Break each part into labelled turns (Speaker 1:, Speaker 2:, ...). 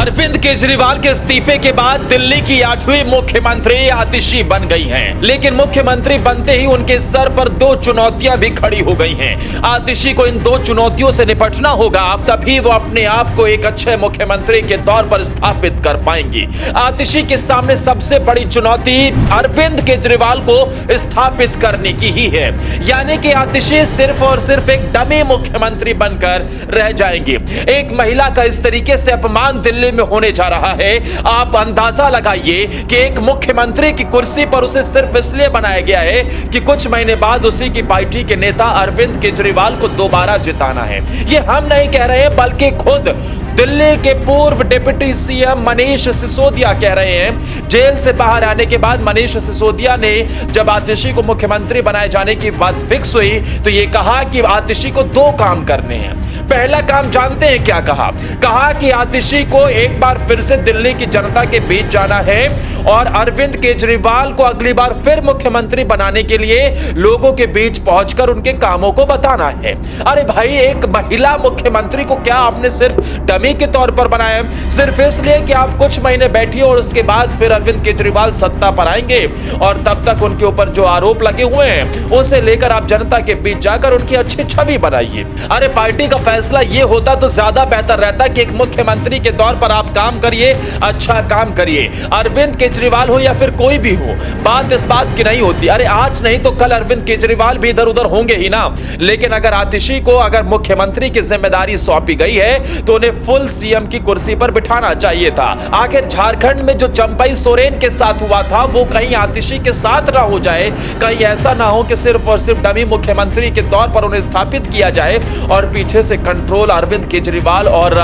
Speaker 1: अरविंद केजरीवाल के इस्तीफे के बाद दिल्ली की 8वीं मुख्यमंत्री आतिशी बन गई हैं। लेकिन मुख्यमंत्री बनते ही उनके सर पर दो चुनौतियां भी खड़ी हो गई हैं। आतिशी को इन दो चुनौतियों से निपटना होगा, तभी वो अपने आप को एक अच्छे मुख्यमंत्री के तौर पर स्थापित कर पाएंगी। आतिशी के सामने सबसे बड़ी चुनौती अरविंद केजरीवाल को स्थापित करने की ही है, यानी कि आतिशी सिर्फ और सिर्फ एक डमी मुख्यमंत्री बनकर रह जाएंगी। एक महिला का इस तरीके से अपमान दिल्ली में होने जा रहा है, आप अंदाजा लगाइए कि एक मुख्यमंत्री की कुर्सी पर उसे सिर्फ इसलिए बनाया गया है कि कुछ महीने बाद उसी की पार्टी के नेता अरविंद केजरीवाल को दोबारा जिताना है। ये हम नहीं कह रहे हैं, बल्कि खुद दिल्ली के पूर्व डिप्टी सीएम मनीष सिसोदिया कह रहे हैं। जेल से बाहर आने के बाद मनीष सिसोदिया ने जब आतिशी को मुख्यमंत्री बनाए जाने की बात फिक्स हुई तो यह कहा कि आतिशी को दो काम करने हैं। पहला काम जानते हैं क्या कहा? कहा कि आतिशी को एक बार फिर से दिल्ली की जनता के बीच जाना है और अरविंद केजरीवाल को अगली बार फिर मुख्यमंत्री बनाने के लिए लोगों के बीच पहुंचकर उनके कामों को बताना है। अरे भाई, एक महिला मुख्यमंत्री को क्या आपने सिर्फ डमी के तौर पर बनाया सिर्फ इसलिए कि आप कुछ महीने बैठिए और उसके बाद फिर अरविंद केजरीवाल सत्ता पर आएंगे और तब तक उनके ऊपर जो आरोप लगे हुए हैं उसे लेकर आप जनता के बीच जाकर उनकी अच्छी छवि बनाइए। अरे पार्टी का फैसला यह होता तो ज्यादा बेहतर रहता कि एक मुख्यमंत्री के तौर पर आप काम करिए, अच्छा काम करिए। अरविंद केजरीवाल हो या फिर कोई भी हो, बात इस बात की नहीं होती। अरे आज नहीं तो कल अरविंद केजरीवाल भी इधर उधर होंगे ही ना। लेकिन अगर आतिशी को अगर मुख्यमंत्री की जिम्मेदारी सौंपी गई है तो उन्हें फुल सीएम की कुर्सी पर बिठाना चाहिए था। आखिर झारखंड में जो चंपई सोरेन के साथ हुआ था वो कहीं आतिशी के साथ ना हो जाए, कहीं ऐसा ना हो कि सिर्फ और सिर्फ डमी मुख्यमंत्री के तौर पर उन्हें स्थापित किया जाए और पीछे से कंट्रोल अरविंद केजरीवाल और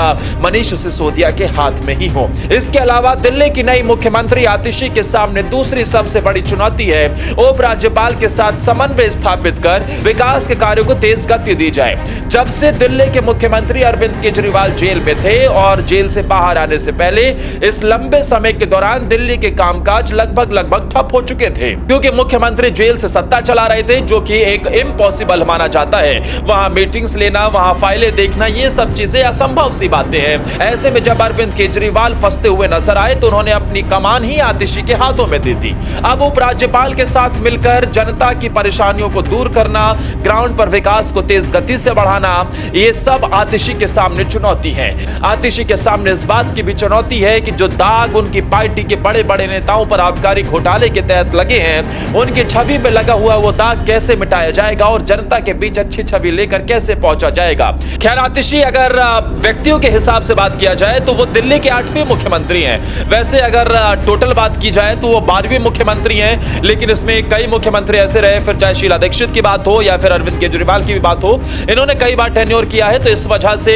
Speaker 1: मनीष सिसोदिया के हाथ में ही हो। इसके अलावा दिल्ली की नई मुख्यमंत्री आतिशी के सामने दूसरी सबसे बड़ी चुनौती है उपराज्यपाल के साथ समन्वय स्थापित कर विकास के कार्यों को तेज गति दी जाए। जब से दिल्ली के मुख्यमंत्री अरविंद केजरीवाल जेल में थे और जेल से बाहर आने से पहले इस लंबे समय के दौरान दिल्ली के कामकाज लगभग ठप हो चुके थे, क्योंकि मुख्यमंत्री जेल से सत्ता चला रहे थे, जो कि एक इम्पॉसिबल माना जाता है। वहां मीटिंग्स लेना, वहां फाइलें देखना, ये सब चीजें असंभव सी बातें हैं। ऐसे में जब अरविंद केजरीवाल फंसते हुए नजर आए तो उन्होंने अपनी कमान ही आतिशी के हाथों में दे दी। अब उपराज्यपाल के साथ मिलकर जनता की परेशानियों को दूर करना, ग्राउंड पर विकास को तेज गति से बढ़ाना, ये सब आतिशी के सामने चुनौती है। आतिशी के सामने इस बात की भी चुनौती है कि जो दाग उनकी पार्टी के बड़े बड़े नेताओं पर आबकारी घोटाले के तहत लगे हैं, उनकी छवि में लगा हुआ वो दाग कैसे मिटाया जाएगा और जनता के बीच अच्छी छवि लेकर कैसे पहुंचा जाएगा। खैर, आतिशी अगर व्यक्तियों के हिसाब से बात किया जाए तो वो दिल्ली के 8वें मुख्यमंत्री हैं। वैसे अगर टोटल बात की जाए तो वो 12वें मुख्यमंत्री हैं, लेकिन इसमें कई मुख्यमंत्री ऐसे रहे, फिर चाहे शीला दीक्षित की बात हो या फिर अरविंद केजरीवाल की भी बात हो, इन्होंने कई बार टेन्योर किया है। तो इस वजह से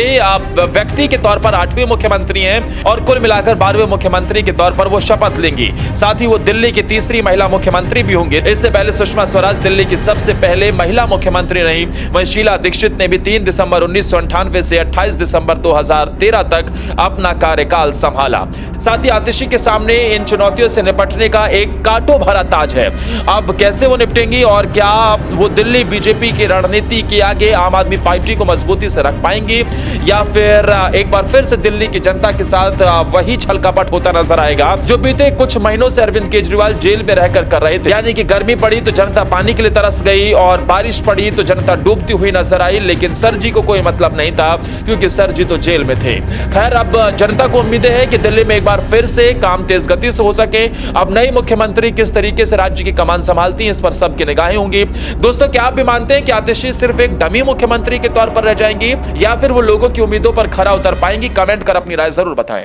Speaker 1: व्यक्ति के तौर पर 8वें मुख्यमंत्री हैं और कुल मिलाकर 12वें मुख्यमंत्री के तौर पर वो शपथ लेंगी। साथ ही वो दिल्ली की तीसरी महिला मुख्यमंत्री भी होंगे। इससे पहले सुषमा स्वराज दिल्ली की सबसे पहले महिला मुख्यमंत्री रही। वहीं शीला दीक्षित ने भी 3 दिसंबर 1998 से 28 दिसंबर 2013 तक अपना कार्यकाल संभाला। साथ ही आतिशी के सामने इन चुनौतियों से निपटने का एक कांटों भरा ताज है। अब कैसे वो निपटेंगी और क्या वो दिल्ली बीजेपी की रणनीति के आगे आम आदमी पार्टी को मजबूती से रख पाएंगी या फिर एक बार फिर से दिल्ली की जनता के साथ वही छलकपट होता नजर आएगा जो बीते कुछ महीनों से अरविंद केजरीवाल जेल में रहकर कर रहे थे। यानी कि गर्मी पड़ी तो जनता पानी के लिए तरस गई और बारिश पड़ी तो जनता डूबती हुई नजर आई, लेकिन सर जी को कोई मतलब नहीं था क्योंकि सर जी तो जेल में थे। खैर, अब जनता को उम्मीदें हैं कि दिल्ली में एक बार फिर से काम तेज गति से हो सके। अब नई मुख्यमंत्री किस तरीके से राज्य की कमान संभालती है, इस पर सबकी निगाहें होंगी। दोस्तों, क्या आप भी मानते हैं कि आतिशी सिर्फ एक डमी मुख्यमंत्री के तौर पर रह जाएंगी या फिर वो लोगों की उम्मीदों पर खरा उतर पाएंगी? कमेंट कर अपनी राय जरूर बताएं।